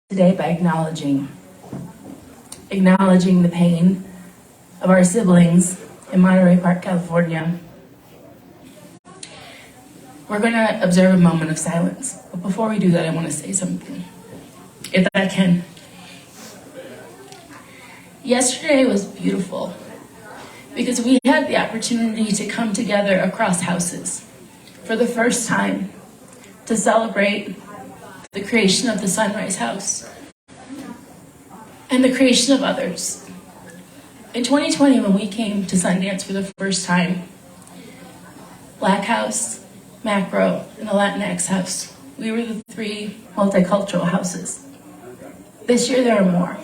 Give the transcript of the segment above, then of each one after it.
today by acknowledging the pain of our siblings in Monterey Park, California. We're going to observe a moment of silence. But before we do that, I want to say something, if I can. Yesterday was beautiful because we had the opportunity to come together across houses for the first time to celebrate the creation of the Sunrise House and the creation of others. In 2020, when we came to Sundance for the first time, Black House, Macro, and the Latinx House, we were the three multicultural houses. This year there are more.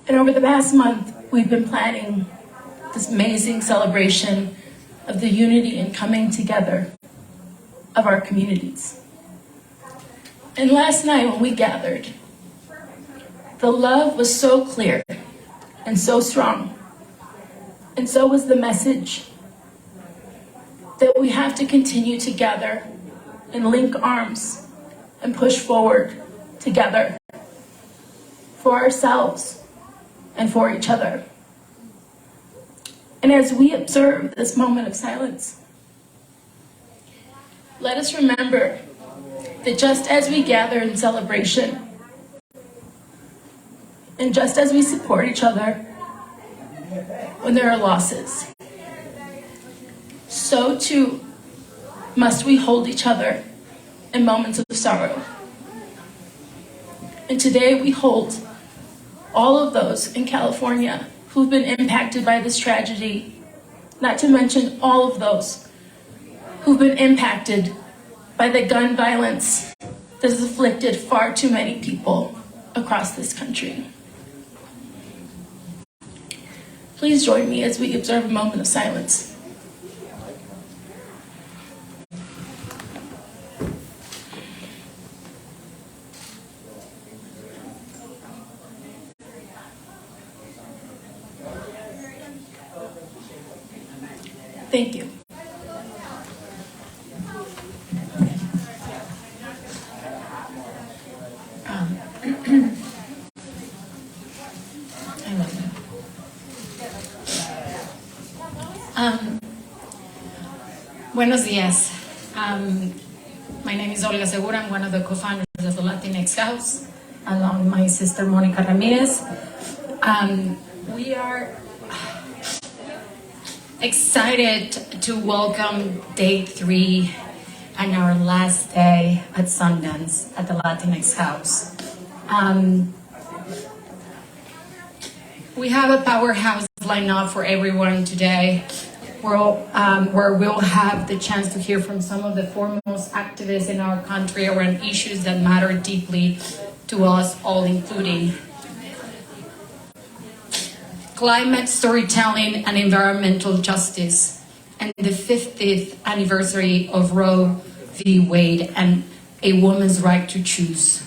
And over the past month, we've been planning this amazing celebration of the unity and coming together of our communities. And last night when we gathered, the love was so clear and so strong, and so was the message that we have to continue to gather and link arms and push forward together for ourselves and for each other. And as we observe this moment of silence, let us remember that just as we gather in celebration, and just as we support each other when there are losses, so too must we hold each other in moments of sorrow. And today we hold all of those in California who've been impacted by this tragedy, not to mention all of those who've been impacted by the gun violence that has afflicted far too many people across this country. Please join me as we observe a moment of silence. Thank you. Buenos días. My name is Olga Segura. I'm one of the co-founders of the Latinx House, along with my sister Monica Ramirez. We are excited to welcome day 3 and our last day at Sundance at the Latinx House. We have a powerhouse lineup for everyone today, where we'll have the chance to hear from some of the foremost activists in our country around issues that matter deeply to us all, including climate storytelling and environmental justice, and the 50th anniversary of Roe v. Wade and a woman's right to choose.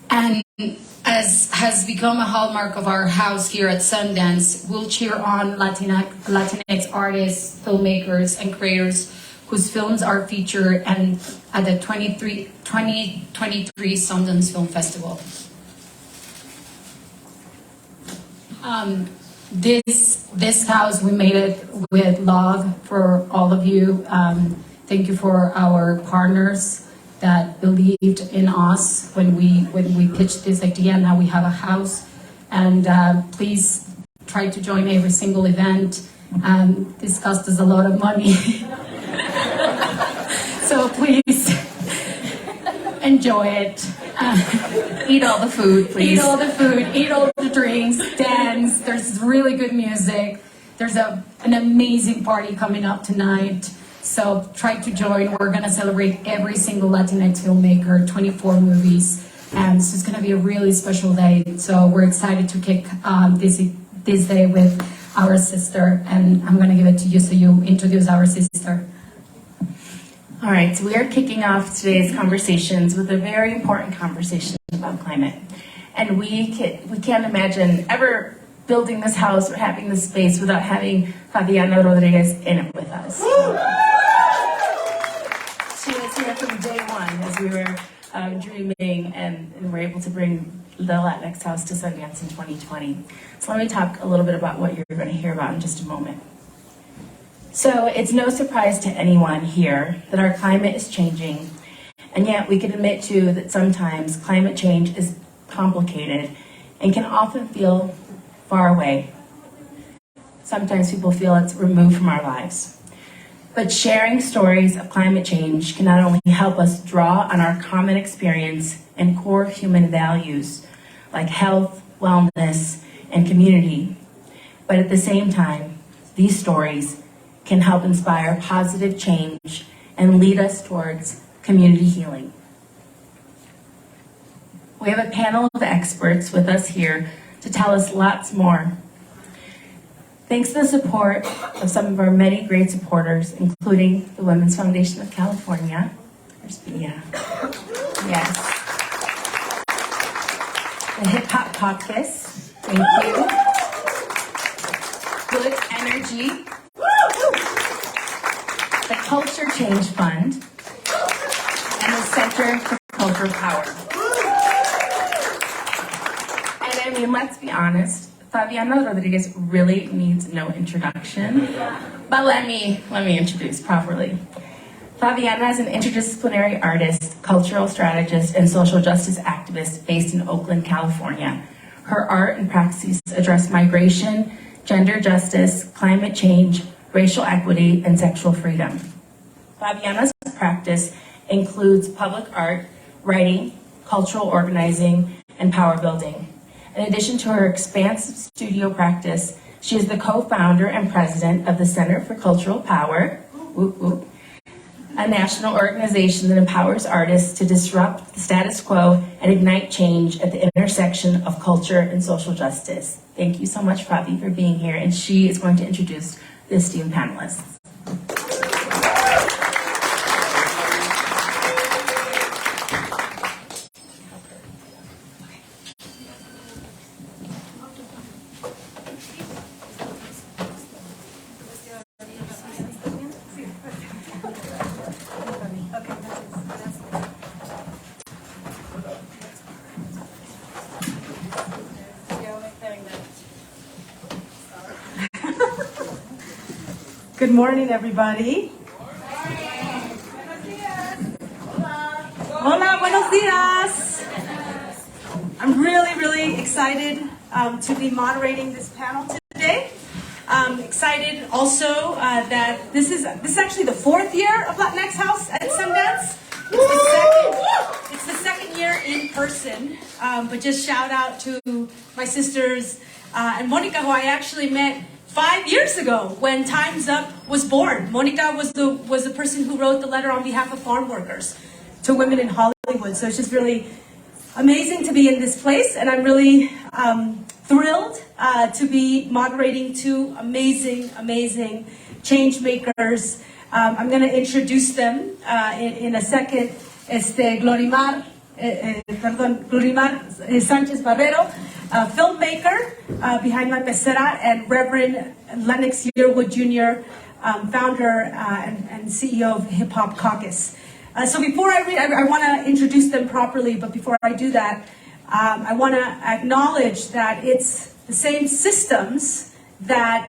And as has become a hallmark of our house here at Sundance, we'll cheer on Latinx artists, filmmakers, and creators whose films are featured at the 2023 Sundance Film Festival. This house, we made it with love for all of you. Thank you for our partners that believed in us when we pitched this idea. Now we have a house, and please try to join every single event. This cost us a lot of money, so please enjoy it. Eat all the food, please. Eat all the food, eat all the drinks, dance. There's really good music. There's an amazing party coming up tonight. So try to join. We're going to celebrate every single Latinx filmmaker, 24 movies. And this is going to be a really special day. So we're excited to kick this day with our sister. And I'm going to give it to you so you introduce our sister. All right, so we are kicking off today's conversations with a very important conversation about climate. And we can't imagine ever building this house or having this space without having Favianna Rodriguez in it with us. She is here from day one as we were dreaming and were able to bring the Latinx House to Sundance in 2020. So let me talk a little bit about what you're going to hear about in just a moment. So it's no surprise to anyone here that our climate is changing, and yet we can admit too that sometimes climate change is complicated and can often feel far away. Sometimes people feel it's removed from our lives. But sharing stories of climate change can not only help us draw on our common experience and core human values like health, wellness, and community, but at the same time, these stories can help inspire positive change and lead us towards community healing. We have a panel of experts with us here to tell us lots more. Thanks to the support of some of our many great supporters, including the Women's Foundation of California. There's Bia. Yes. The Hip Hop Caucus. Thank you. Good Energy. The Culture Change Fund. And the Center for Cultural Power. And I mean, let's be honest, Favianna Rodriguez really needs no introduction, but let me introduce properly. Favianna is an interdisciplinary artist, cultural strategist, and social justice activist based in Oakland, California. Her art and practices address migration, gender justice, climate change, racial equity, and sexual freedom. Favianna's practice includes public art, writing, cultural organizing, and power building. In addition to her expansive studio practice, she is the co-founder and president of the Center for Cultural Power, a national organization that empowers artists to disrupt the status quo and ignite change at the intersection of culture and social justice. Thank you so much, Favi, for being here, and she is going to introduce the esteemed panelists. Good morning, everybody. Hola, buenos dias. I'm really excited to be moderating this panel today. I'm excited also that this is actually the 4th year of Latinx House at Sundance. It's the second year in person, but just shout out to my sisters and Monica, who I actually met 5 years ago when Time's Up was born. Monica was the person who wrote the letter on behalf of farm workers to women in Hollywood. So it's just really amazing to be in this place, and I'm really thrilled to be moderating two amazing change makers. I'm going to introduce them in a second. Glorimar Sánchez Marrero, filmmaker behind my PECERA, and Reverend Lennox Yearwood Jr, founder and CEO of Hip Hop Caucus. So before I read, I want to introduce them properly, but before I do that, I want to acknowledge that it's the same systems that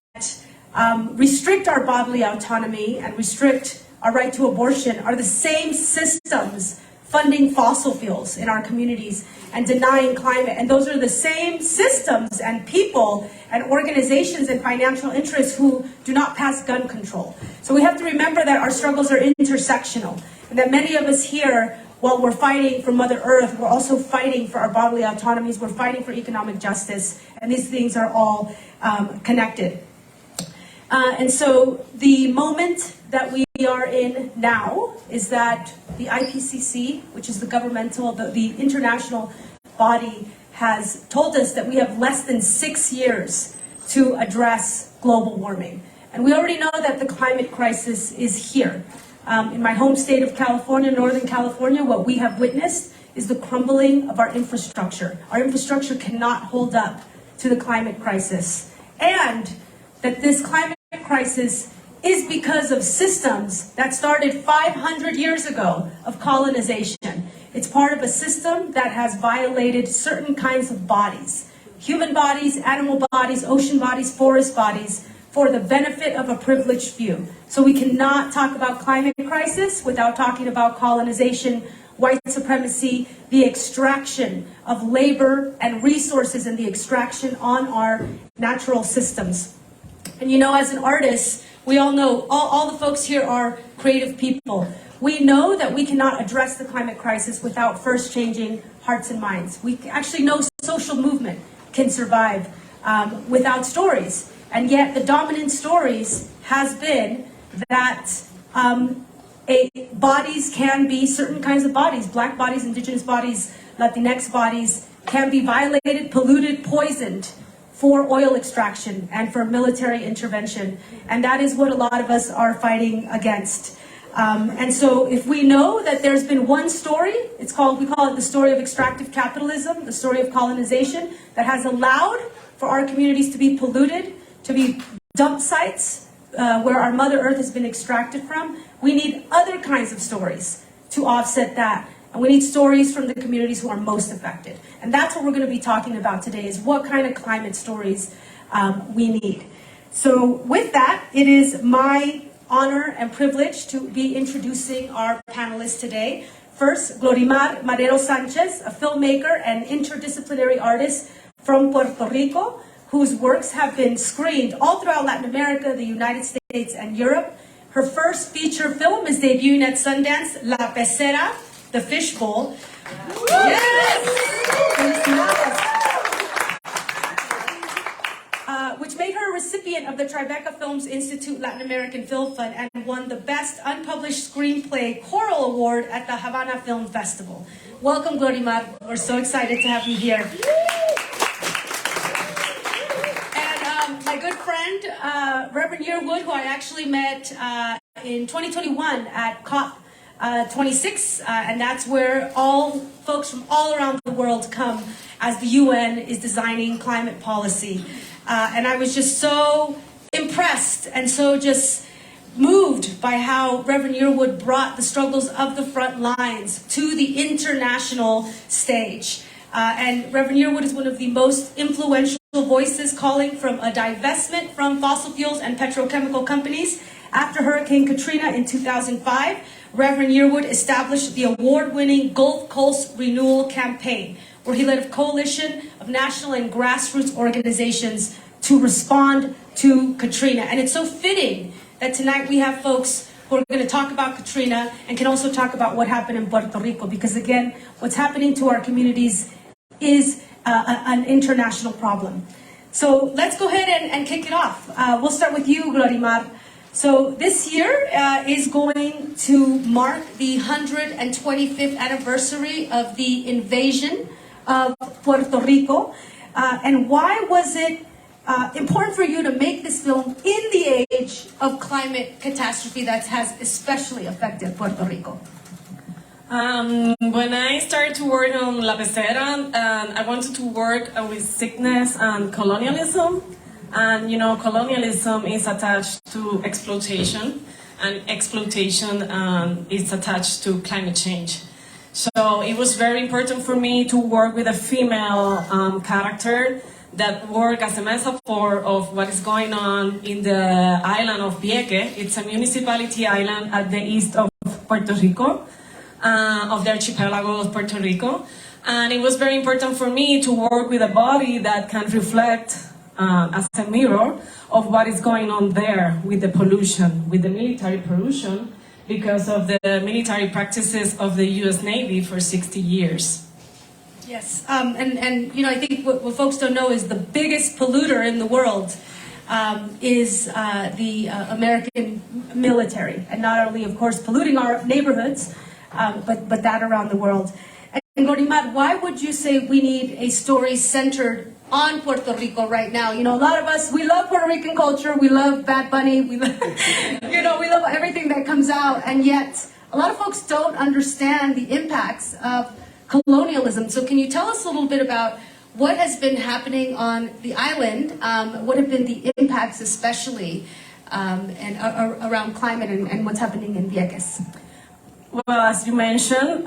restrict our bodily autonomy and restrict our right to abortion are the same systems funding fossil fuels in our communities and denying climate. And those are the same systems and people and organizations and financial interests who do not pass gun control. So we have to remember that our struggles are intersectional, and that many of us here, while we're fighting for Mother Earth, we're also fighting for our bodily autonomies, we're fighting for economic justice, and these things are all connected. And so the moment that we are in now is that the IPCC, which is the international body, has told us that we have less than 6 years to address global warming. And we already know that the climate crisis is here. In my home state of California, Northern California, what we have witnessed is the crumbling of our infrastructure. Our infrastructure cannot hold up to the climate crisis. And that this climate crisis is because of systems that started 500 years ago of colonization. It's part of a system that has violated certain kinds of bodies, human bodies, animal bodies, ocean bodies, forest bodies, for the benefit of a privileged few. So we cannot talk about climate crisis without talking about colonization, white supremacy, the extraction of labor and resources, and the extraction on our natural systems. And you know, as an artist, we all know, all the folks here are creative people. We know that we cannot address the climate crisis without first changing hearts and minds. We actually know social movement can survive without stories. And yet the dominant stories has been that bodies can be certain kinds of bodies, black bodies, indigenous bodies, Latinx bodies, can be violated, polluted, poisoned for oil extraction and for military intervention. And that is what a lot of us are fighting against. And so if we know that there's been one story, we call it the story of extractive capitalism, the story of colonization, that has allowed for our communities to be polluted, to be dump sites where our Mother Earth has been extracted from. We need other kinds of stories to offset that. And we need stories from the communities who are most affected. And that's what we're going to be talking about today, is what kind of climate stories we need. So with that, it is my honor and privilege to be introducing our panelists today. First, Glorimar Marrero Sánchez, a filmmaker and interdisciplinary artist from Puerto Rico, whose works have been screened all throughout Latin America, the United States, and Europe. Her first feature film is debuting at Sundance, La PECERA, The Fishbowl. Yes! Which made her a recipient of the Tribeca Films Institute Latin American Film Fund and won the Best Unpublished Screenplay Choral Award at the Havana Film Festival. Welcome, Glorimar. We're so excited to have you here. My good friend, Reverend Yearwood, who I actually met in 2021 at COP 26, and that's where all folks from all around the world come as the UN is designing climate policy. And I was just so impressed and so just moved by how Reverend Yearwood brought the struggles of the front lines to the international stage. And Reverend Yearwood is one of the most influential voices calling from a divestment from fossil fuels and petrochemical companies. After Hurricane Katrina in 2005, Reverend Yearwood established the award-winning Gulf Coast Renewal Campaign, where he led a coalition of national and grassroots organizations to respond to Katrina. And it's so fitting that tonight we have folks who are going to talk about Katrina and can also talk about what happened in Puerto Rico, because again, what's happening to our communities is an international problem. So let's go ahead and kick it off. We'll start with you, Glorimar. So this year is going to mark the 125th anniversary of the invasion of Puerto Rico. And why was it important for you to make this film in the age of climate catastrophe that has especially affected Puerto Rico? When I started to work on La Pecera, I wanted to work with sickness and colonialism. And you know, colonialism is attached to exploitation, and exploitation is attached to climate change. So it was very important for me to work with a female character that work as a metaphor of what is going on in the island of Vieques. It's a municipality island at the east of Puerto Rico, of the archipelago of Puerto Rico. And it was very important for me to work with a body that can reflect as a mirror of what is going on there with the pollution, with the military pollution, because of the military practices of the US Navy for 60 years. Yes, and you know, I think what folks don't know is the biggest polluter in the world is the American military, and not only, of course, polluting our neighborhoods, but that around the world. And Glorimar, why would you say we need a story centered on Puerto Rico right now? You know, a lot of us, we love Puerto Rican culture, we love Bad Bunny, we love, you know, we love everything that comes out, and yet a lot of folks don't understand the impacts of colonialism. So can you tell us a little bit about what has been happening on the island? What have been the impacts, especially around climate and what's happening in Vieques? Well, as you mentioned,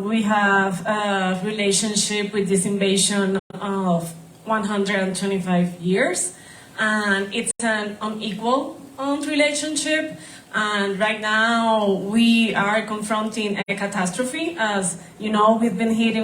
we have a relationship with this invasion of 125 years, and it's an unequal relationship. And right now we are confronting a catastrophe. As you know, we've been hit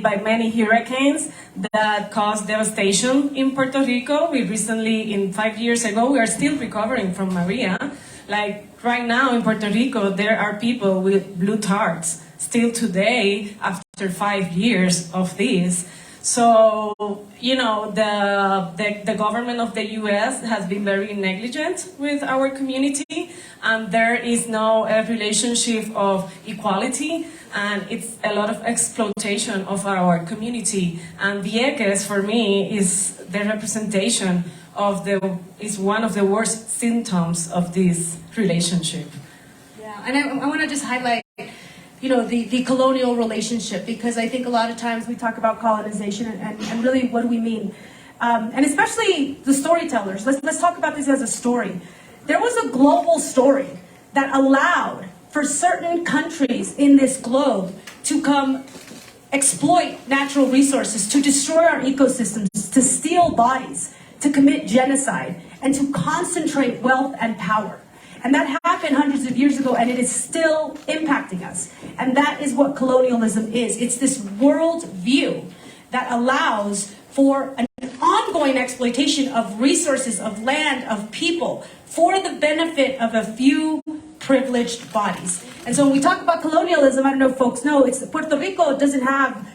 by many hurricanes that caused devastation in Puerto Rico. We recently, 5 years ago, we are still recovering from Maria. Like right now in Puerto Rico, there are people with blue tarts still today after 5 years of this. So, you know, the government of the US has been very negligent with our community, and there is no relationship of equality, and it's a lot of exploitation of our community. And Vieques, for me, is the representation of is one of the worst symptoms of this relationship. Yeah, and I want to just highlight, you know, the colonial relationship, because I think a lot of times we talk about colonization and really what do we mean? And especially the storytellers. Let's talk about this as a story. There was a global story that allowed for certain countries in this globe to come exploit natural resources, to destroy our ecosystems, to steal bodies, to commit genocide, and to concentrate wealth and power. And that happened hundreds of years ago, and it is still impacting us. And that is what colonialism is. It's this world view that allows for an ongoing exploitation of resources, of land, of people, for the benefit of a few privileged bodies. And so when we talk about colonialism, I don't know if folks know, it's Puerto Rico doesn't have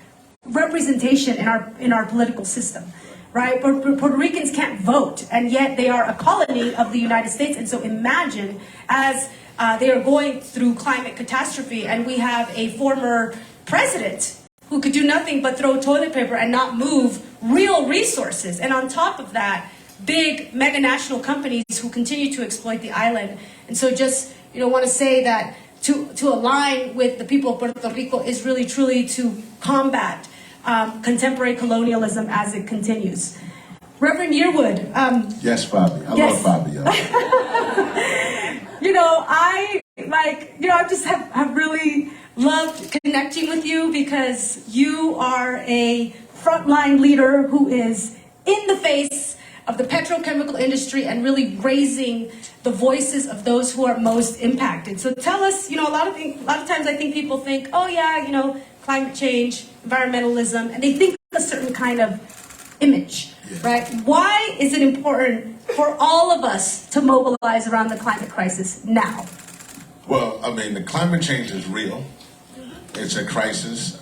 representation in our political system. Right? Puerto Ricans can't vote, and yet they are a colony of the United States. And so imagine as they are going through climate catastrophe, and we have a former president who could do nothing but throw toilet paper and not move real resources. And on top of that, big mega national companies who continue to exploit the island. And so just, you know, want to say that to align with the people of Puerto Rico is really truly to combat contemporary colonialism as it continues. Reverend Yearwood. Yes, Fabi. I love Fabi. You know, I just have really loved connecting with you, because you are a frontline leader who is in the face of the petrochemical industry and really raising the voices of those who are most impacted. So tell us, you know, a lot of times I think people think, oh yeah, you know, climate change, environmentalism, and they think a certain kind of image, right? Why is it important for all of us to mobilize around the climate crisis now? Well, I mean, the climate change is real. It's a crisis.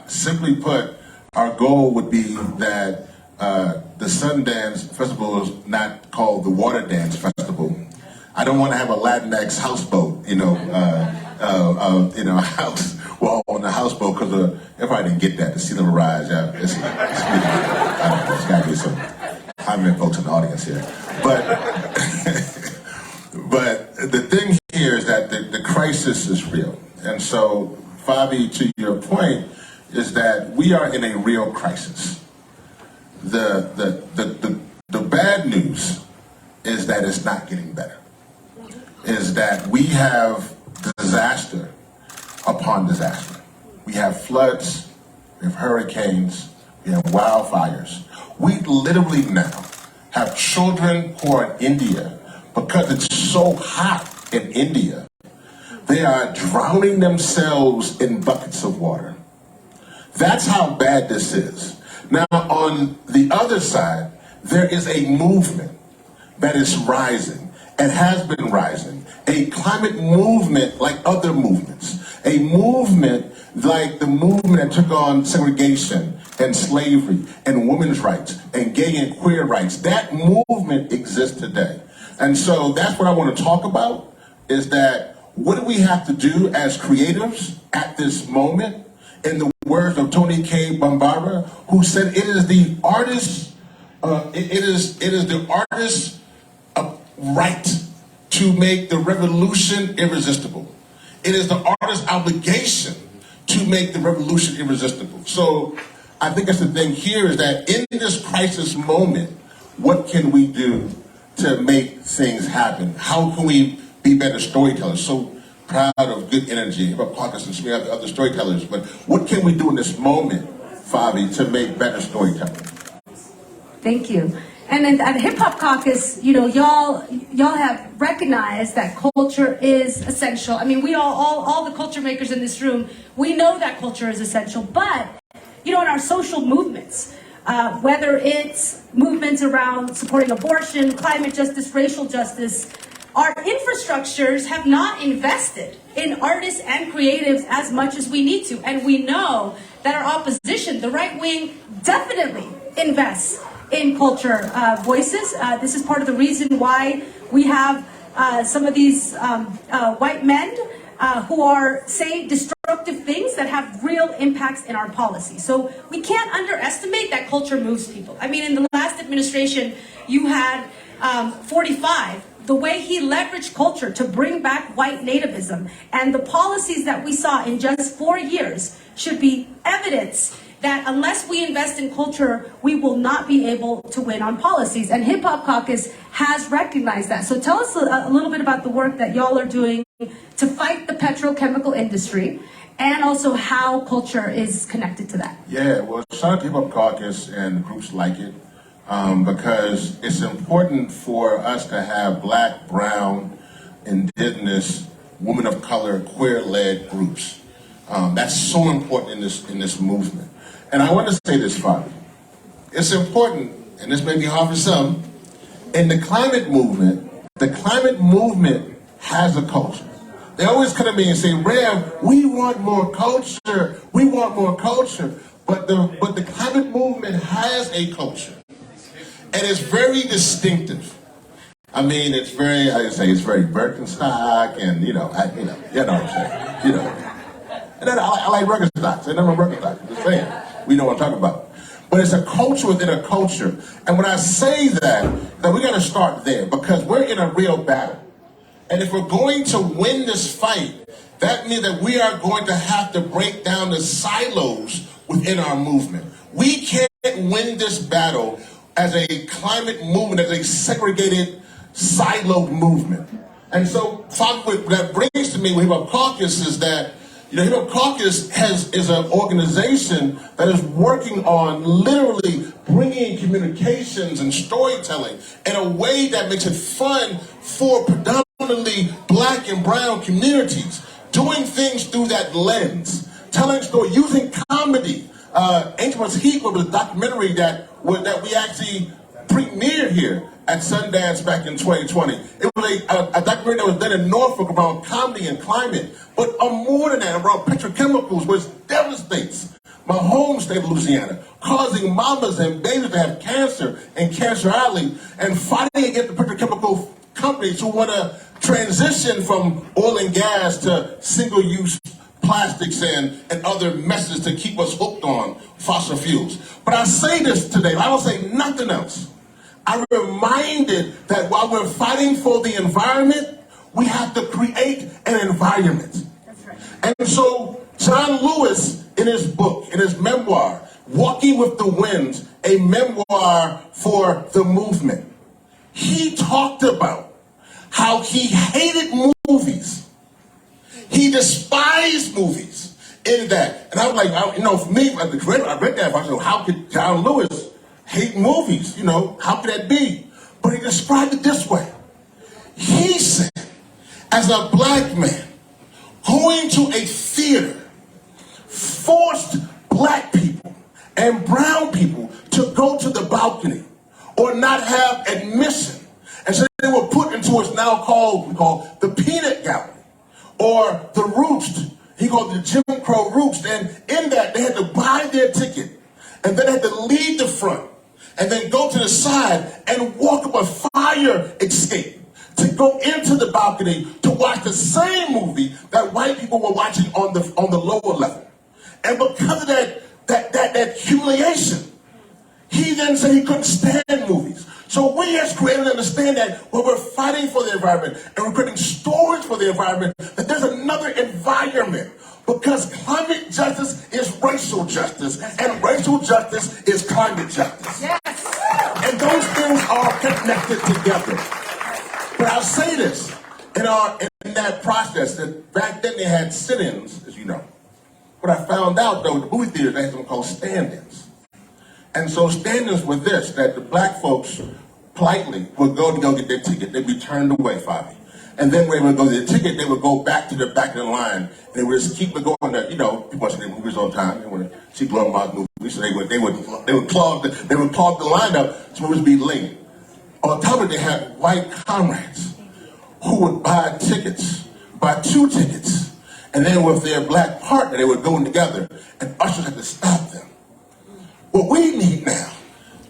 Simply put, our goal would be that the Sundance Festival is not called the Water Dance Festival. I don't want to have a Latinx houseboat, house. Well, on the houseboat, because everybody didn't get that, the sea level rise. Yeah, there's got to be some high-men folks in the audience here. But the thing here is that the crisis is real. And so, Fabi, to your point, is that we are in a real crisis. The bad news is that it's not getting better. Is that we have disaster upon disaster. We have floods, we have hurricanes, we have wildfires. We literally now have children who are in India, because it's so hot in India, they are drowning themselves in buckets of water. That's how bad this is. Now, on the other side, there is a movement that is rising and has been rising. A climate movement like other movements. A movement like the movement that took on segregation and slavery and women's rights and gay and queer rights. That movement exists today. And so that's what I want to talk about, is that what do we have to do as creatives at this moment? In the words of Tony K. Bambara, who said it is the artist's right to make the revolution irresistible. It is the artist's obligation to make the revolution irresistible. So I think that's the thing here, is that in this crisis moment, what can we do to make things happen? How can we be better storytellers? So proud of good energy, Hip Hop Caucus and so many other storytellers, but what can we do in this moment, Favi, to make better storytelling? Thank you. And then at Hip Hop Caucus, you know, y'all have recognized that culture is essential. I mean, we all the culture makers in this room, we know that culture is essential. But, you know, in our social movements, whether it's movements around supporting abortion, climate justice, racial justice, our infrastructures have not invested in artists and creatives as much as we need to. And we know that our opposition, the right wing, definitely invests in culture voices. This is part of the reason why we have some of these white men who are saying destructive things that have real impacts in our policy. So we can't underestimate that culture moves people. I mean, in the last administration, you had 45. The way he leveraged culture to bring back white nativism and the policies that we saw in just 4 years should be evidence that unless we invest in culture, we will not be able to win on policies. And Hip Hop Caucus has recognized that. So tell us a little bit about the work that y'all are doing to fight the petrochemical industry and also how culture is connected to that. Yeah, well, shout out to Hip Hop Caucus and groups like it because it's important for us to have Black, brown, indigenous, women of color, queer-led groups. That's so important in this movement. And I want to say this, Fabi. It's important, and this may be hard for some, in the climate movement has a culture. They always come to me and say, Rev, we want more culture. We want more culture. But the climate movement has a culture. And it's very distinctive. I mean, it's very, I say, it's very Birkenstock and, you know what I'm saying, you know. And then I like Birkenstocks. I never Birkenstocks. Just saying. We know what I'm talking about. But it's a culture within a culture. And when I say that we got to start there because we're in a real battle. And if we're going to win this fight, that means that we are going to have to break down the silos within our movement. We can't win this battle as a climate movement, as a segregated, siloed movement. And so what that brings to me with Hip Hop Caucus is that Hip Hop Caucus is an organization that is working on literally bringing communications and storytelling in a way that makes it fun for predominantly Black and brown communities, doing things through that lens, telling stories, using comedy. Ancient Heat was a documentary that we actually premiered here at Sundance back in 2020. It was a documentary that was done in Norfolk around comedy and climate, but more than that, around petrochemicals, which devastates my home state of Louisiana, causing mamas and babies to have cancer in Cancer Alley, and fighting against the petrochemical companies who want to transition from oil and gas to single-use plastics and other messes to keep us hooked on fossil fuels. But I say this today, I don't say nothing else. I'm reminded that while we're fighting for the environment, we have to create an environment. That's right. And so John Lewis, in his book, in his memoir, Walking with the Winds, a memoir for the movement, he talked about how he hated movies. He despised movies in that. And I was like, for me, as a creator, I read that, I said, how could John Lewis hate movies? How could that be? But he described it this way. He said, as a Black man, going to a theater forced Black people and brown people to go to the balcony or not have admission. And so they were put into what's now called the peanut gallery or the roost. He called the Jim Crow roost. And in that, they had to buy their ticket and then had to leave the front and then go to the side and walk up a fire escape to go into the balcony to watch the same movie that white people were watching on the lower level. And because of that humiliation, he then said he couldn't stand movies. So we as creators understand that when we're fighting for the environment and we're creating stories for the environment, that there's another environment. Because climate justice is racial justice, and racial justice is climate justice. Yes. And those things are connected together. But I'll say this, in that process, that back then they had sit-ins, as you know. What I found out, though, the movie theaters, they had something called stand-ins. And so stand-ins were this, that the black folks politely would go to get their ticket. They'd be turned away, Favi. And then when they would go to their ticket, they would go back to the back of the line, and they would just keep it going. You know, people watch their movies all the time. They want to see Glorimar movies, so they would clog the line up so it would be late. On top of it, they had white comrades who would buy tickets, buy 2 tickets, and then with their black partner, they would go together, and ushers had to stop them. What we need now,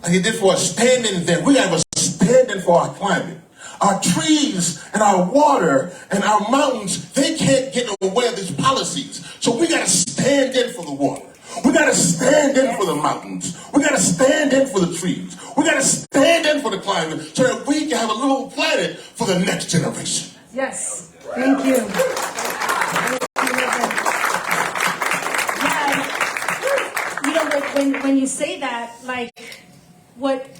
like they did for a stand-in then, we have a stand-in for our climate. Our trees and our water and our mountains, they can't get in the way of these policies. So we got to stand in for the water. We got to stand in for the mountains. We got to stand in for the trees. We got to stand in for the climate so that we can have a little planet for the next generation. Yes, thank you. Yeah, you know, when you say that, like, what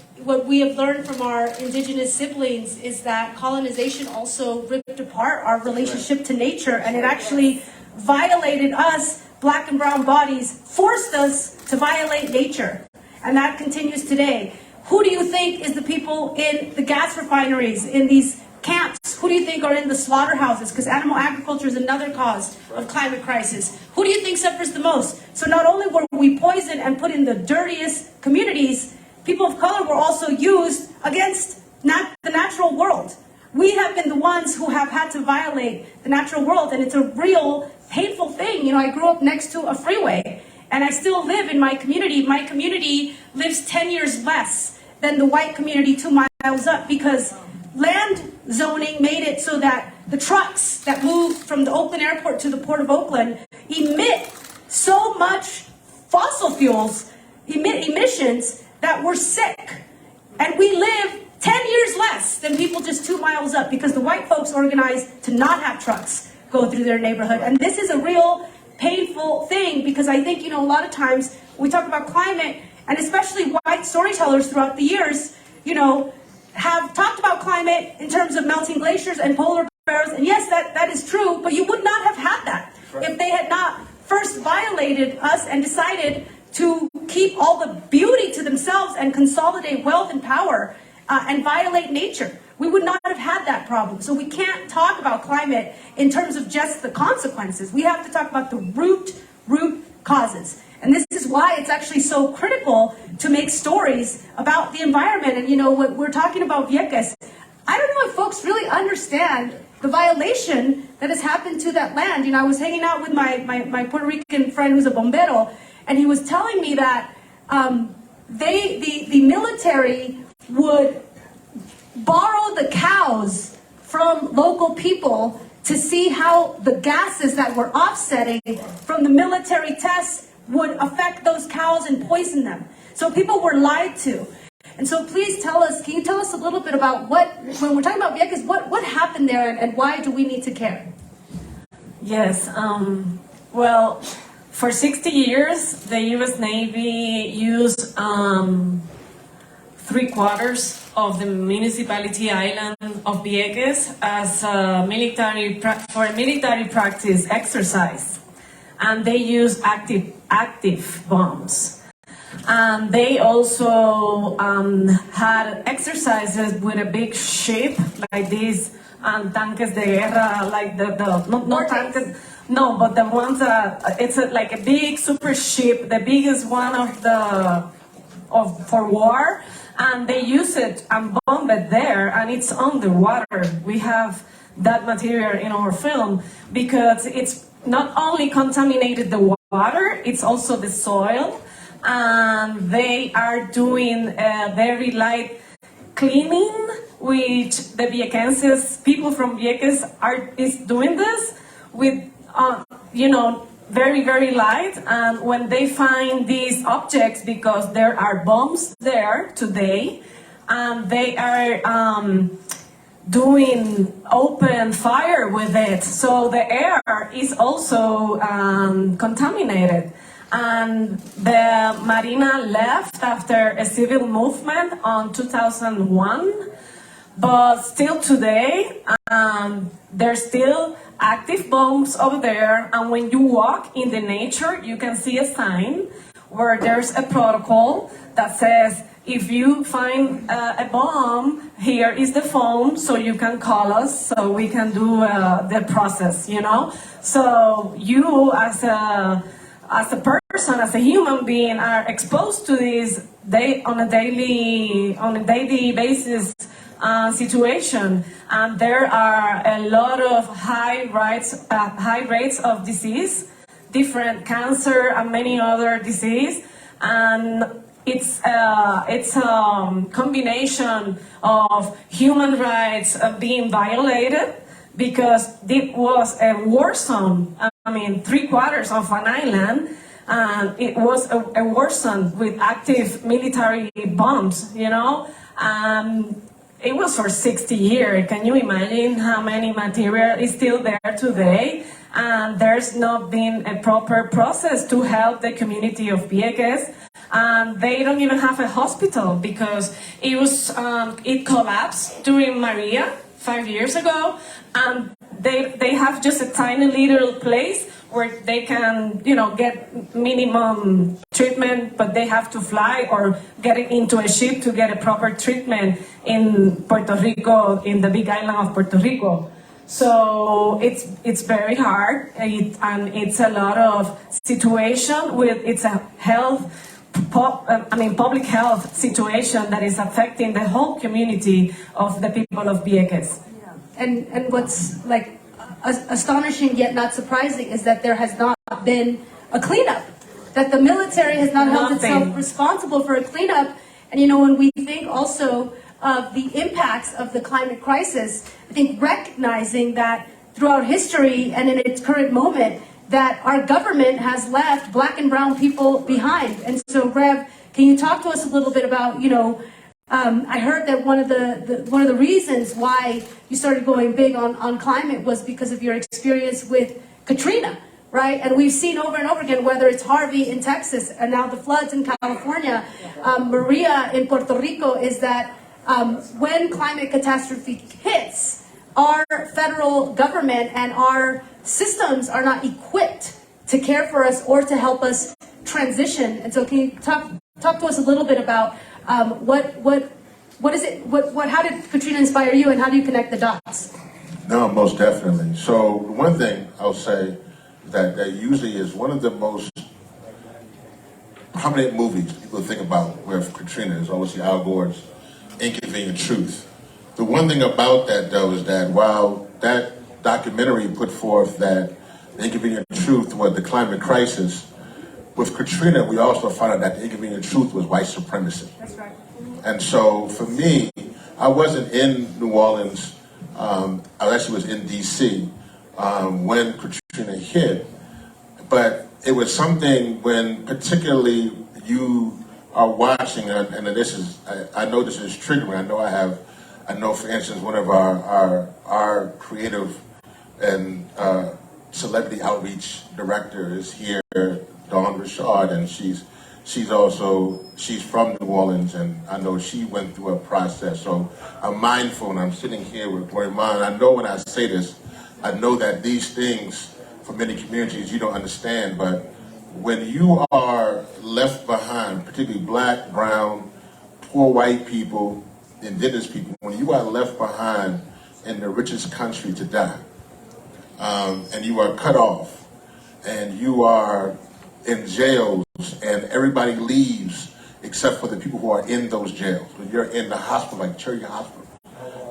we have learned from our indigenous siblings is that colonization also ripped apart our relationship to nature, and it actually violated us, black and brown bodies, forced us to violate nature. And that continues today. Who do you think is the people in the gas refineries, in these camps? Who do you think are in the slaughterhouses? Because animal agriculture is another cause of climate crisis. Who do you think suffers the most? So not only were we poisoned and put in the dirtiest communities, people of color were also used against the natural world. We have been the ones who have had to violate the natural world, and it's a real painful thing. You know, I grew up next to a freeway, and I still live in my community. My community lives 10 years less than the white community 2 miles up, because land zoning made it so that the trucks that move from the Oakland airport to the Port of Oakland emit so much fossil fuels, emissions, that we're sick. And we live 10 years less than people just 2 miles up, because the white folks organized to not have trucks go through their neighborhood. And this is a real painful thing, because I think, you know, a lot of times we talk about climate, and especially white storytellers throughout the years, you know, have talked about climate in terms of melting glaciers and polar bears. And yes, that is true, but you would not have had that if they had not first violated us and decided to keep all the beauty to themselves and consolidate wealth and power and violate nature. We would not have had that problem. So we can't talk about climate in terms of just the consequences. We have to talk about the root causes. And this is why it's actually so critical to make stories about the environment. And you know, what we're talking about Vieques, I don't know if folks really understand the violation that has happened to that land. You know, I was hanging out with my Puerto Rican friend who's a bombero, and he was telling me that the military would borrow the cows from local people to see how the gases that were offsetting from the military tests would affect those cows and poison them. So people were lied to. And so please tell us, can you tell us a little bit about when we're talking about Vieques, what happened there and why do we need to care? Yes, well, for 60 years, the U.S. Navy used 3/4 of the municipality island of Vieques as a military practice exercise, and they used active bombs. And they also had exercises with a big ship like these tanques de guerra, like not tanques. No, but the ones that it's like a big super ship, the biggest one for war, and they use it and bomb it there, and it's underwater. We have that material in our film because it's not only contaminated the water, it's also the soil, and they are doing a very light cleaning, which the Viequenses, people from Vieques is doing this with very, very light. And when they find these objects, because there are bombs there today, and they are doing open fire with it, so the air is also contaminated. And the Marina left after a civil movement on 2001. But still today, there's still active bombs over there. And when you walk in the nature, you can see a sign where there's a protocol that says, if you find a bomb, here is the phone, so you can call us, so we can do the process, you know? So you, as a person, as a human being, are exposed to this on a daily basis situation, and there are a lot of high rates of disease, different cancer and many other disease, and it's a combination of human rights being violated, because it was a war zone. I mean, 3/4 of an island, and it was a war zone with active military bombs, you know. It was for 60 years. Can you imagine how many material is still there today? And there's not been a proper process to help the community of Vieques. They don't even have a hospital, because it collapsed during Maria 5 years ago, and they have just a tiny little place where they can, you know, get minimum treatment, but they have to fly or get into a ship to get a proper treatment in Puerto Rico, in the big island of Puerto Rico. So it's very hard, and it's a lot of situation with, it's a public health situation that is affecting the whole community of the people of Vieques. And what's like astonishing yet not surprising is that there has not been a cleanup, that the military has not held itself responsible for a cleanup. And you know, when we think also of the impacts of the climate crisis, I think recognizing that throughout history and in its current moment, that our government has left Black and brown people behind. And so, Rev, can you talk to us a little bit about, you know, I heard that one of the reasons why you started going big on climate was because of your experience with Katrina, right? And we've seen over and over again, whether it's Harvey in Texas and now the floods in California, Maria in Puerto Rico, is that when climate catastrophe hits, our federal government and our systems are not equipped to care for us or to help us transition. And so, can you talk to us a little bit about what is it? How did Katrina inspire you, and how do you connect the dots? No, most definitely. So one thing I'll say that usually is one of the most prominent movies people think about with Katrina is obviously Al Gore's Inconvenient Truth. The one thing about that, though, is that while that documentary put forth that the inconvenient truth was the climate crisis, with Katrina, we also found out that the inconvenient truth was white supremacy. That's right. And so for me, I wasn't in New Orleans, I actually was in DC when Katrina hit, but it was something when particularly you are watching, and this is, I know this is triggering. I know for instance, one of our creative and celebrity outreach director is here, Dawn Richard, and she's from New Orleans, and I know she went through a process. So I'm mindful, and I'm sitting here with Glorimar, and I know when I say this, I know that these things for many communities you don't understand, but when you are left behind, particularly Black, brown, poor white people, indigenous people, when you are left behind in the richest country to die, and you are cut off, and you are in jails, and everybody leaves except for the people who are in those jails. When you're in the hospital, like Cherry Hospital,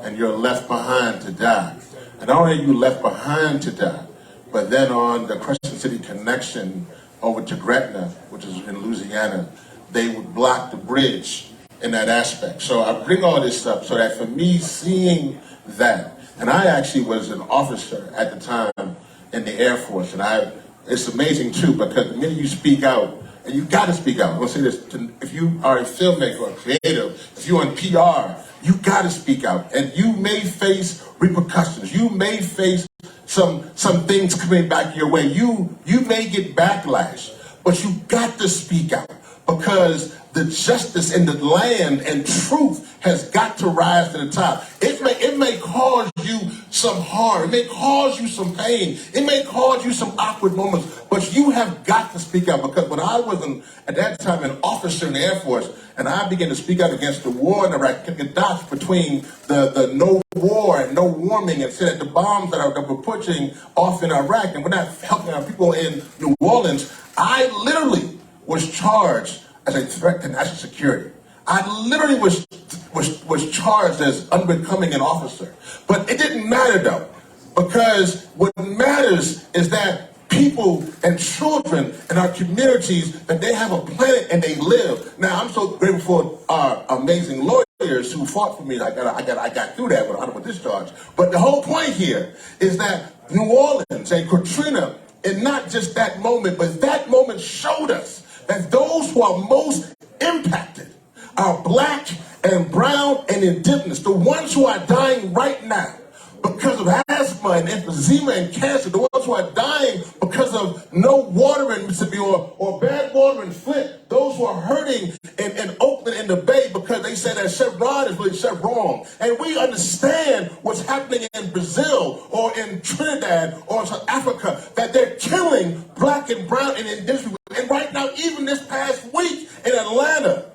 and you're left behind to die. And not only are you left behind to die, but then on the Crescent City connection over to Gretna, which is in Louisiana, they would block the bridge in that aspect. So I bring all this up so that for me, seeing that, and I actually was an officer at the time in the Air Force, and it's amazing too, because the minute you speak out, and you gotta speak out. I'm gonna say this, if you are a filmmaker or a creative, if you're on PR, you gotta speak out. And you may face repercussions. You may face some things coming back your way. You may get backlash. But you got to speak out, because the justice in the land and truth has got to rise to the top. It may cause you some harm. It may cause you some pain. It may cause you some awkward moments. But you have got to speak out, because when I was, at that time, an officer in the Air Force, and I began to speak out against the war in Iraq, kicking dots between the no war and no warming, and said that the bombs that were pushing off in Iraq, and we're not helping our people in New Orleans, I literally was charged as a threat to national security. I literally was charged as unbecoming an officer. But it didn't matter though, because what matters is that people and children in our communities, that they have a planet and they live. Now, I'm so grateful for our amazing lawyers who fought for me. I got through that with honorable discharge. But the whole point here is that New Orleans and Katrina, and not just that moment, but that moment showed us that those who are most impacted are black and brown and indigenous, the ones who are dying right now because of asthma and emphysema and cancer, the ones who are dying because of no water in Mississippi or bad water in Flint, those who are hurting in Oakland and the Bay because they say that Chevron is really Chevron. And we understand what's happening in Brazil or in Trinidad or South Africa, that they're killing black and brown and indigenous people. And right now, even this past week in Atlanta,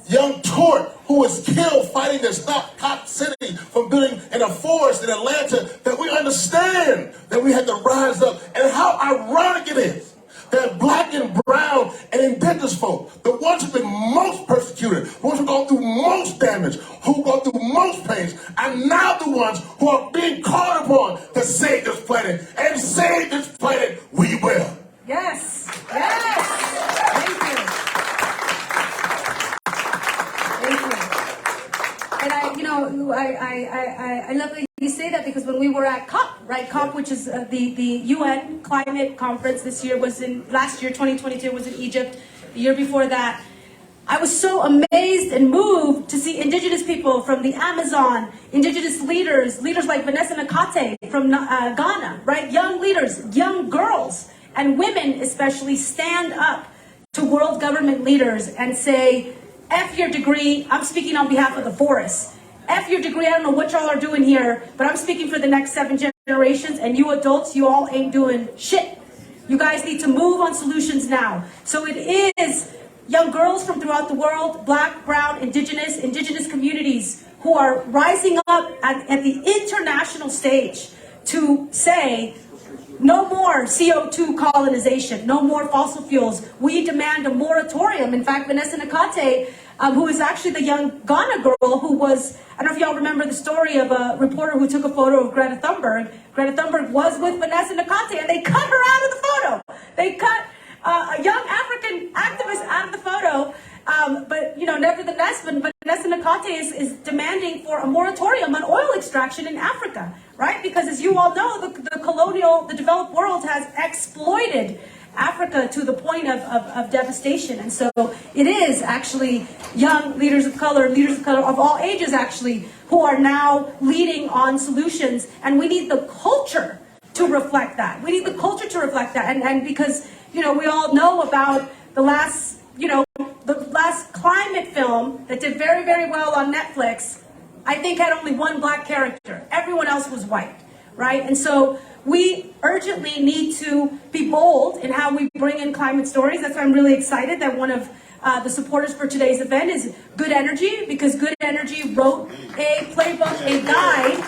young Tort, who was killed fighting to stop Cop City from building in a forest in Atlanta, that we understand that we had to rise up. And how ironic it is that black and brown and indigenous folk, the ones who've been most persecuted, the ones who've gone through most damage, who've gone through most pains, are now the ones who are being called upon to save this planet. And save this planet we will. Yes, yes. Thank you. Thank you. And I love that you say that, because when we were at COP, right? COP, which is the UN climate conference this year, last year, 2022, was in Egypt. The year before that, I was so amazed and moved to see indigenous people from the Amazon, indigenous leaders like Vanessa Nakate from Ghana, right? Young leaders, young girls, and women especially, stand up to world government leaders and say, F your degree, I'm speaking on behalf of the forest. F your degree, I don't know what y'all are doing here, but I'm speaking for the next 7 generations, and you adults, you all ain't doing shit. You guys need to move on solutions now. So it is young girls from throughout the world, black, brown, indigenous communities, who are rising up at the international stage to say, no more CO2 colonization, no more fossil fuels. We demand a moratorium. In fact, Vanessa Nakate, who is actually the young Ghana girl who was, I don't know if y'all remember the story of a reporter who took a photo of Greta Thunberg. Greta Thunberg was with Vanessa Nakate, and they cut her out of the photo. They cut a young African activist out of the photo. But nevertheless, Vanessa Nakate is demanding for a moratorium on oil extraction in Africa, right? Because as you all know, the developed world has exploited Africa to the point of devastation. And so it is actually young leaders of color of all ages actually, who are now leading on solutions. And we need the culture to reflect that. We need the culture to reflect that. And because, we all know about the last climate film that did very, very well on Netflix, I think had only one black character. Everyone else was white, right? And so we urgently need to be bold in how we bring in climate stories. That's why I'm really excited that one of the supporters for today's event is Good Energy, because Good Energy wrote a playbook, a guide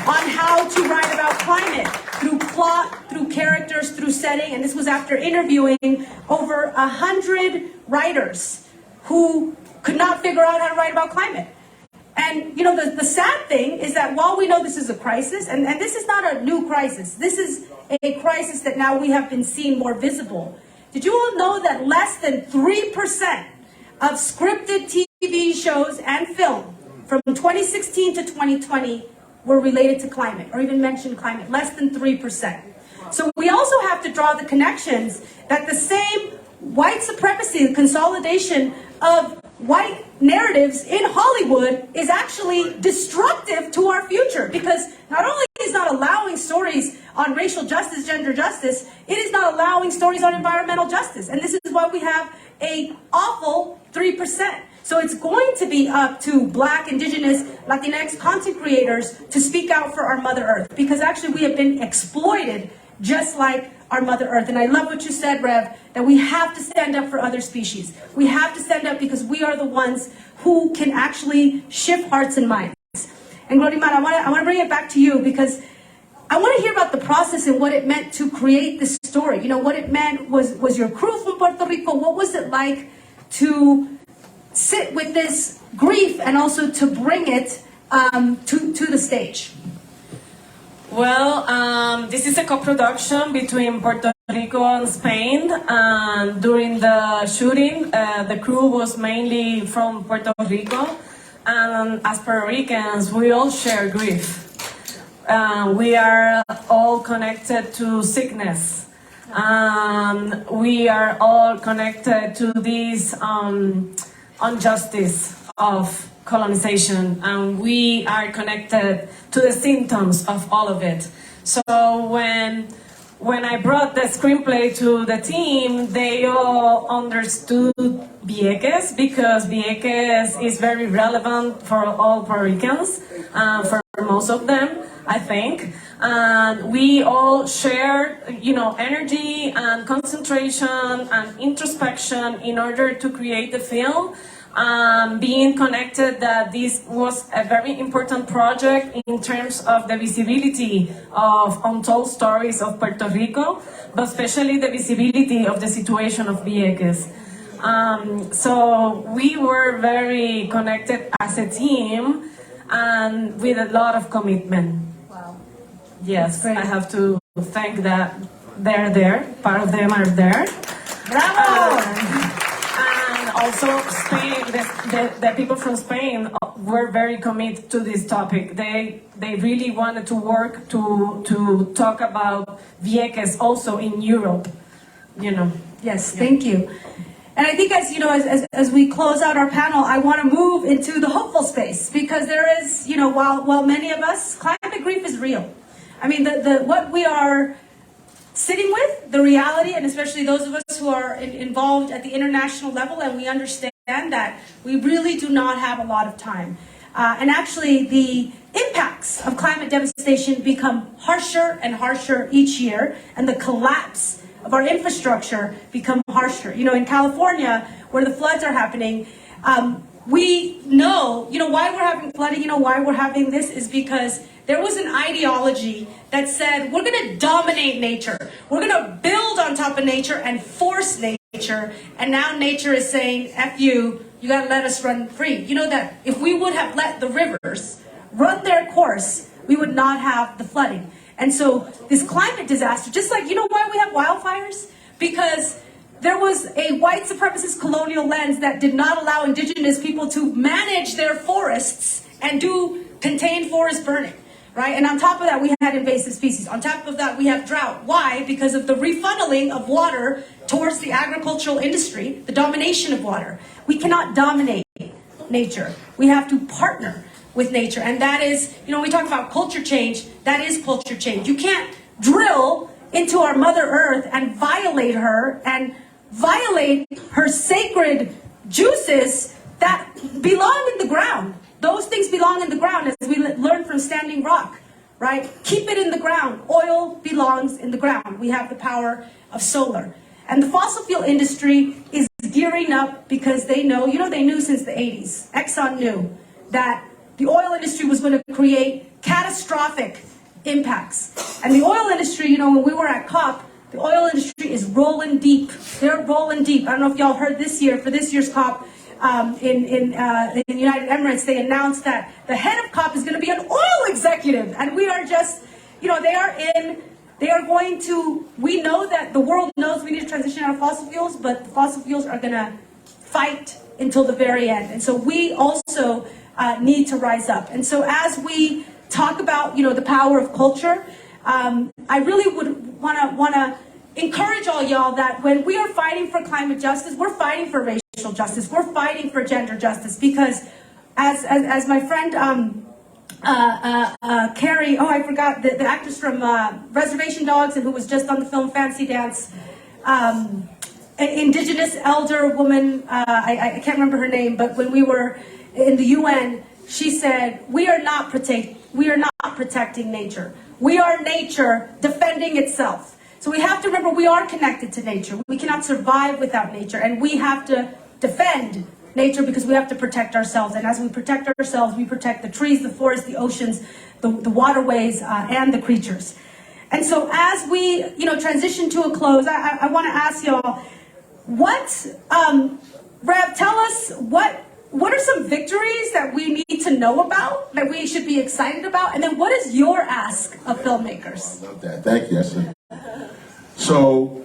on how to write about climate through plot, through characters, through setting. And this was after interviewing over 100 writers who could not figure out how to write about climate. And, the sad thing is that while we know this is a crisis, and this is not a new crisis, this is a crisis that now we have been seeing more visible. Did you all know that less than 3% of scripted TV shows and film from 2016 to 2020 were related to climate, or even mentioned climate? Less than 3%. So we also have to draw the connections that the same white supremacy, the consolidation of white narratives in Hollywood is actually destructive to our future, because not only is not allowing stories on racial justice, gender justice, it is not allowing stories on environmental justice. And this is is why we have a awful 3%. So it's going to be up to Black, Indigenous, Latinx content creators to speak out for our Mother Earth, because actually we have been exploited just like our Mother Earth. And I love what you said, Rev, that we have to stand up for other species. We have to stand up because we are the ones who can actually shift hearts and minds. And Glorimar, I want to bring it back to you, because I want to hear about the process and what it meant to create this story. You know, what it meant was your crew from Puerto Rico. What was it like to sit with this grief and also to bring it to the stage? Well, this is a co-production between Puerto Rico and Spain. And during the shooting, the crew was mainly from Puerto Rico. And as Puerto Ricans, we all share grief. We are all connected to sickness. We are all connected to this injustice of colonization, and we are connected to the symptoms of all of it. So when I brought the screenplay to the team, they all understood Vieques, because Vieques is very relevant for all Puerto Ricans, for most of them, I think. And we all share, you know, energy and concentration and introspection in order to create the film. Being connected that this was a very important project in terms of the visibility of untold stories of Puerto Rico, but especially the visibility of the situation of Vieques. So we were very connected as a team and with a lot of commitment. Wow. Yes, I have to thank that they're there, part of them are there. Bravo! Also, Spain, the people from Spain were very committed to this topic. They really wanted to work to talk about Vieques also in Europe, you know. Yes, thank you. And I think as we close out our panel, I want to move into the hopeful space, because there is, you know, while many of us, climate grief is real. I mean, what we are sitting with, the reality, and especially those of us who are involved at the international level, and we understand that we really do not have a lot of time. And actually, the impacts of climate devastation become harsher and harsher each year, and the collapse of our infrastructure become harsher. You know, in California, where the floods are happening, we know, you know, why we're having flooding, you know, why we're having this is because there was an ideology that said, we're going to dominate nature. We're going to build on top of nature and force nature. And now nature is saying, F you, you got to let us run free. You know that if we would have let the rivers run their course, we would not have the flooding. And so this climate disaster, just like, you know why we have wildfires? Because there was a white supremacist colonial lens that did not allow indigenous people to manage their forests and do contained forest burning. Right? And on top of that, we had invasive species. On top of that, we have drought. Why? Because of the refunneling of water towards the agricultural industry, the domination of water. We cannot dominate nature. We have to partner with nature. And that is, you know, we talk about culture change, that is culture change. You can't drill into our Mother Earth and violate her and violate her sacred juices that belong in the ground. Those things belong in the ground, as we learned from Standing Rock, right? Keep it in the ground. Oil belongs in the ground. We have the power of solar. And the fossil fuel industry is gearing up because they know, you know, they knew since the 80s, Exxon knew that the oil industry was going to create catastrophic impacts. And the oil industry, you know, when we were at COP, the oil industry is rolling deep. They're rolling deep. I don't know if y'all heard this year, for this year's COP, in the United Emirates, they announced that the head of COP is going to be an oil executive. And we are just, you know, they are going to, we know that the world knows we need to transition out of fossil fuels, but the fossil fuels are going to fight until the very end. And so we also need to rise up. And so as we talk about, you know, the power of culture, I really would want to encourage all y'all that when we are fighting for climate justice, we're fighting for racial justice, we're fighting for gender justice, because as my friend Carrie, oh, I forgot, the actress from Reservation Dogs and who was just on the film Fancy Dance, indigenous elder woman, I can't remember her name, but when we were in the UN, she said, we are not protecting nature. We are nature defending itself. So we have to remember we are connected to nature. We cannot survive without nature, and we have to defend nature because we have to protect ourselves. And as we protect ourselves, we protect the trees, the forests, the oceans, the waterways, and the creatures. And so as we, transition to a close, I want to ask y'all, Rev, tell us what are some victories that we need to know about, that we should be excited about? And then what is your ask of filmmakers? I love that. Thank you. So,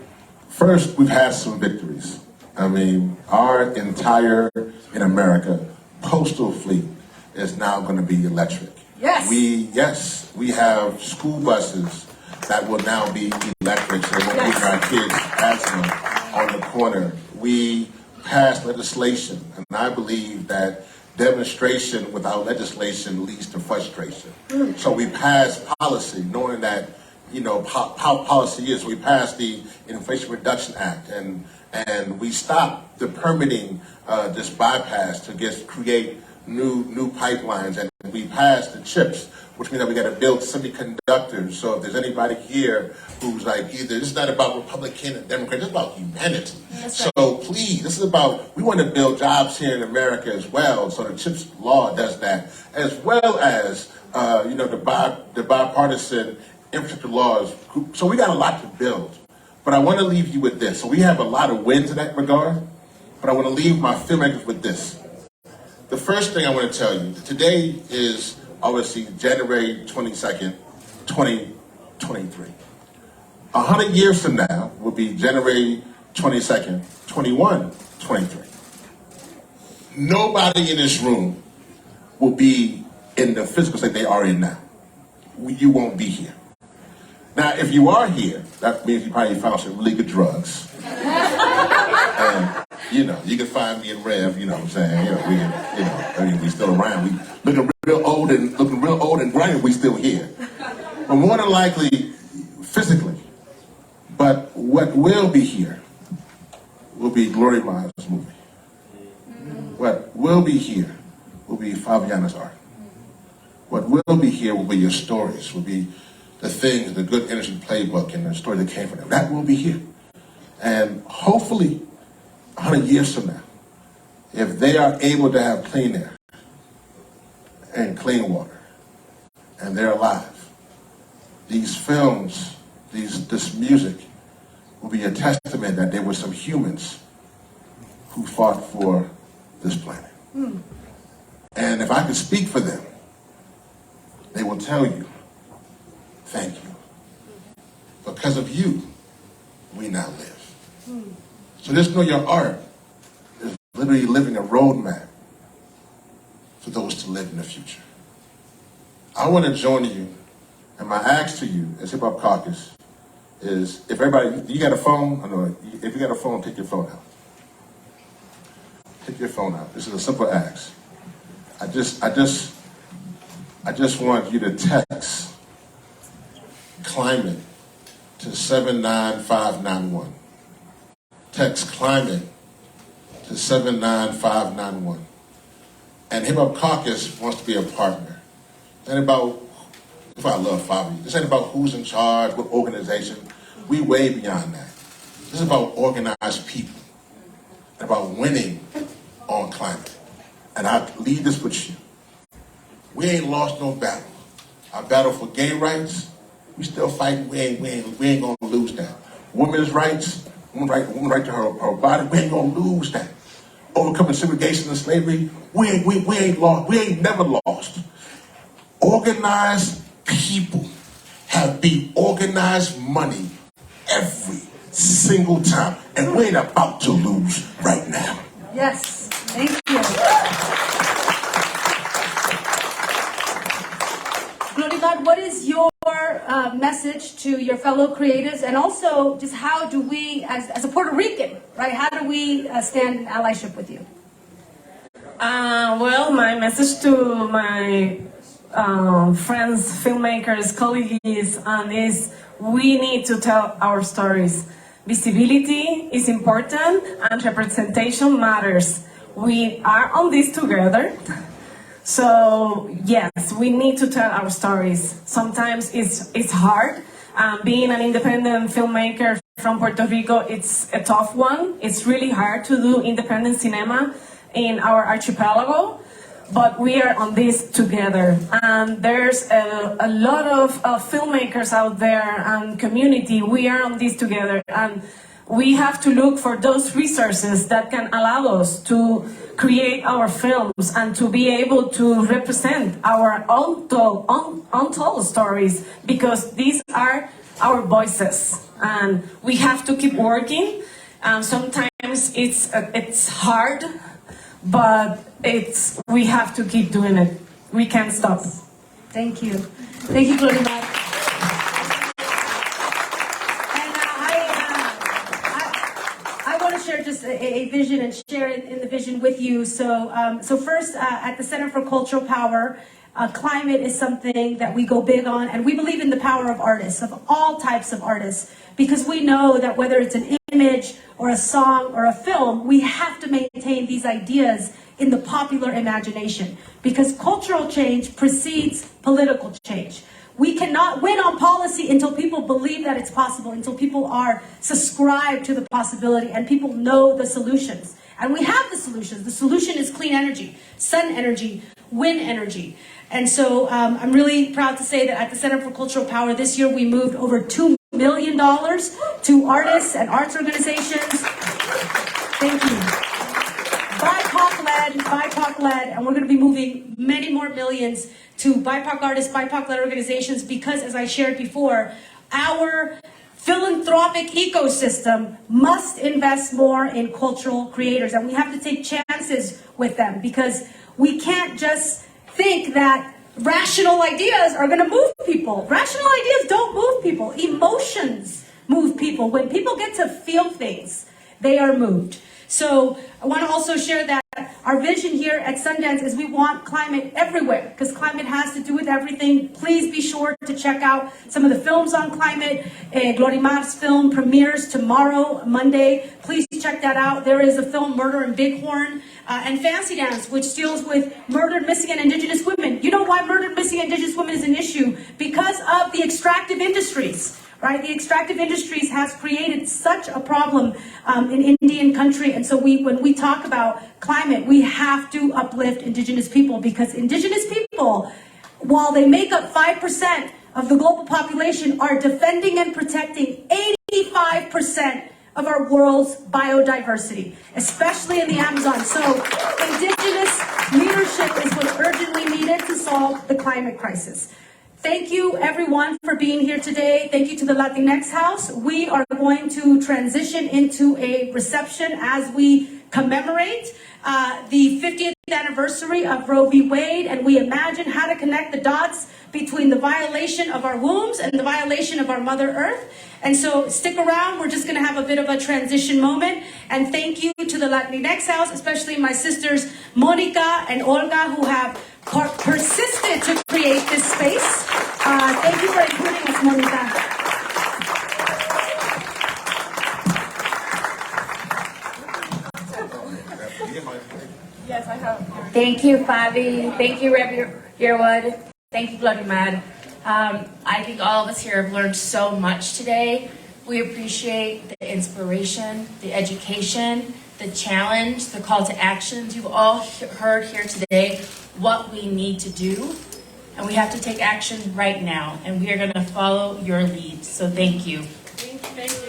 first, we've had some victories. I mean, our entire, in America, postal fleet is now going to be electric. Yes. We have school buses that will now be electric, so we're giving our kids asthma on the corner. We passed legislation, and I believe that demonstration without legislation leads to frustration. So we passed policy, knowing that, how policy is. We passed the Inflation Reduction Act, and we stopped the permitting, this bypass to create new pipelines, and we passed the CHIPS, which means that we got to build semiconductors. So if there's anybody here who's like, either this is not about Republican and Democrat, it's about humanity. So please, this is about, we want to build jobs here in America as well. So the CHIPS law does that, as well as the bipartisan infrastructure laws. So we got a lot to build. But I want to leave you with this. So we have a lot of wins in that regard, but I want to leave my filmmakers with this. The first thing I want to tell you, today is obviously January 22nd, 2023. 100 years from now will be January 22nd, 2123. Nobody in this room will be in the physical state they are in now. You won't be here. Now, if you are here, that means you probably found some really good drugs. And, you can find me and Rev, what I'm saying? We still around. We looking real old and grimy, we still here. But more than likely, physically. But what will be here will be Glorimar's movie. What will be here will be Favianna's art. What will be here will be your stories, will be the things, the good energy playbook and the story that came from them. That will be here. And hopefully, 100 years from now, if they are able to have clean air and clean water, and they're alive, these films, this music will be a testament that there were some humans who fought for this planet. And if I could speak for them, they will tell you, thank you. Because of you, we now live. So just know your art is literally living a roadmap for those to live in the future. I want to join you, and my ask to you as Hip Hop Caucus is, if everybody, you got a phone? I know, if you got a phone, take your phone out. Take your phone out. This is a simple ask. I just want you to text climate to 79591. Text climate to 79591. And Hip Hop Caucus wants to be a partner. And about, if I love Favi, this ain't about who's in charge, what organization. We way beyond that. This is about organized people, and about winning on climate. And I leave this with you. We ain't lost no battle. Our battle for gay rights, we still fighting. We ain't gonna lose that. Women's rights, woman right to her body, we ain't gonna lose that. Overcoming segregation and slavery, we ain't lost. We ain't never lost. Organized people have beat organized money every single time, and we ain't about to lose right now. Yes, thank you. Glorimar, what is your message to your fellow creatives, and also just how do we, as a Puerto Rican, right, how do we stand in allyship with you? Well, my message to my friends, filmmakers, colleagues, is we need to tell our stories. visibility is important and representation matters. We are on this together. So yes, we need to tell our stories. Sometimes it's hard. Being an independent filmmaker from Puerto Rico, it's a tough one. It's really hard to do independent cinema in our archipelago, but we are on this together. And there's a lot of filmmakers out there and community. We are on this together, and we have to look for those resources that can allow us to create our films and to be able to represent our untold stories, because these are our voices, and we have to keep working. Sometimes it's hard, but we have to keep doing it. We can't stop. Thank you. Thank you, Glorimar. I want to share just a vision and share in the vision with you. So first, at the Center for Cultural Power, climate is something that we go big on, and we believe in the power of artists, of all types of artists, because we know that whether it's an image or a song or a film, we have to maintain these ideas in the popular imagination, because cultural change precedes political change. We cannot win on policy until people believe that it's possible, until people are subscribed to the possibility and people know the solutions. And we have the solutions. The solution is clean energy, sun energy, wind energy. And so I'm really proud to say that at the Center for Cultural Power this year, we moved over $2 million to artists and arts organizations. Thank you. BIPOC-led, and we're going to be moving many more millions to BIPOC artists, BIPOC-led organizations, because, as I shared before, our philanthropic ecosystem must invest more in cultural creators, and we have to take chances with them, because we can't just think that rational ideas are going to move people. Rational ideas don't move people. Emotions move people. When people get to feel things, they are moved. So I want to also share that our vision here at Sundance is we want climate everywhere, because climate has to do with everything. Please be sure to check out some of the films on climate. Glorimar's film premieres tomorrow, Monday. Please check that out. There is a film, Murder in Bighorn, and Fancy Dance, which deals with murdered, missing, and indigenous women. You know why murdered, missing, and indigenous women is an issue? Because of the extractive industries. Right? The extractive industries has created such a problem in Indian country. And so when we talk about climate, we have to uplift indigenous people, because indigenous people, while they make up 5% of the global population, are defending and protecting 85% of our world's biodiversity, especially in the Amazon. So indigenous leadership is what's urgently needed to solve the climate crisis. Thank you, everyone, for being here today. Thank you to the Latinx House. We are going to transition into a reception as we commemorate the 50th anniversary of Roe v. Wade, and we imagine how to connect the dots between the violation of our wombs and the violation of our Mother Earth. And so stick around. We're just going to have a bit of a transition moment. And thank you to the Latinx House, especially my sisters Monica and Olga, who have persisted to create this space. Thank you for including us, Monica. Yes, I have. Thank you, Favi. Thank you, Rev Yearwood. Thank you, Glorimar. I think all of us here have learned so much today. We appreciate the inspiration, the education, the challenge, the call to actions. You've all heard here today what we need to do, and we have to take action right now, and we are going to follow your lead. So thank you. Thank you.